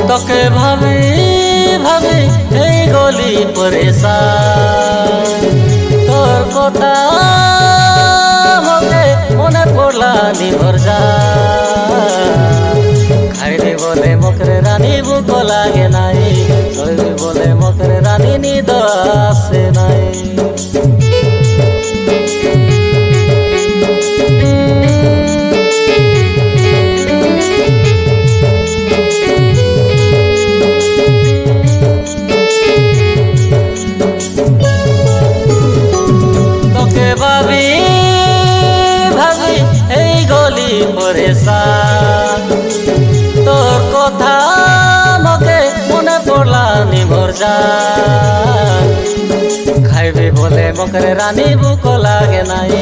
তোকে ভাবি ভাবি এই গলি পরেশান, তোর কথা মনে মনে পড়লা নিভর যা। খাইবি বলে মকরে রানী বুক লাগে নাই, শৈবি বলে মকরে রানী নিদ আসে নাই। ভাবি ভাবি এই গলি পরেশান, তোর কথা মকে মনে পড়লা নিভর জান। খাইবি বলে মকরে রানী বুক লাগে নাই,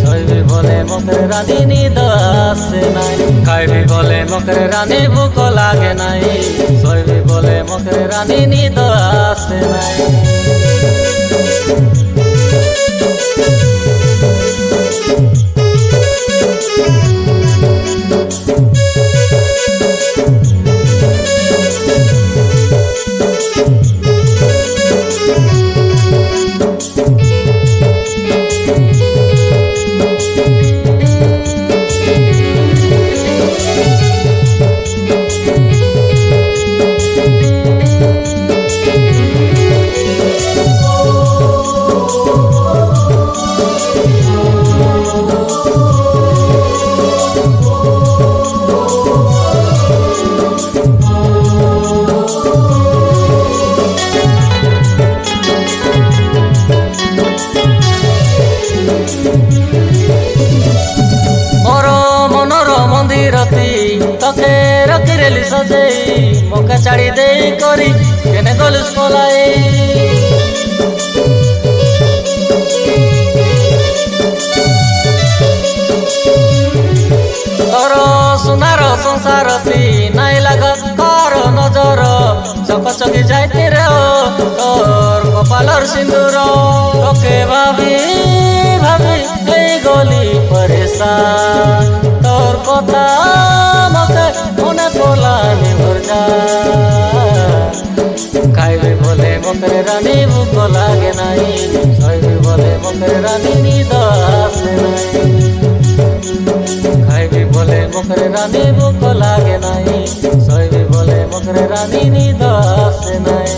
শৈবি বলে মকরে রানী নিদ আসে নাই। খাইবি বলে মকরে রানী বুক লাগে নাই, শৈবি বলে মকরে রানী নিদ আসে নাই। তোকে রকি রেলি সজেই মকে ছাড়ি দেই করি কেনে গলুস পলাই। তোর সোনার সংসারতি নাই লাগত কর নজর, চকচকি যাইতে রে তোর কপালর সিন্দুর। তোকে ভাবি ভাবি এই গলি পরেশান, তোর কথা মকে মনে পড়লা নিভর জান। খাইবি বলে মকরে রানী বুক লাগে নাই, শৈবি বলে মকরে রানী নিদ আসে নাই। খাইবি বলে মকরে রানী বুক লাগে নাই, শৈবি বলে মকরে রানী নিদ আসে নাই।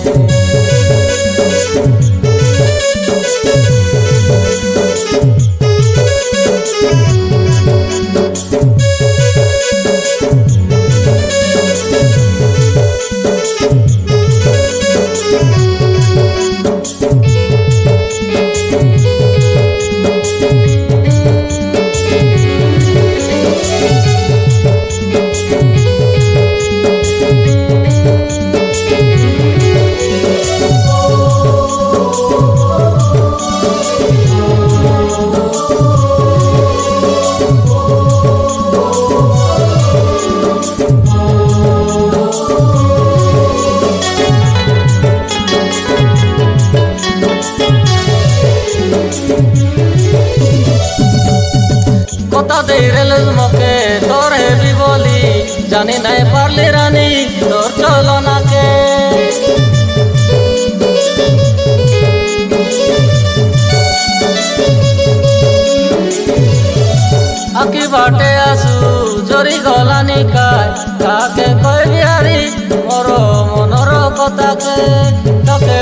কথা দেই রেলুস মকে তোর হেবি বলি, জানি নাই পারলি রানী তোর চলনাকে। আকি বাটে আসু জরি গলানি কায়, কাকে কইবি হারি মোর মনর কথাকে। তোকে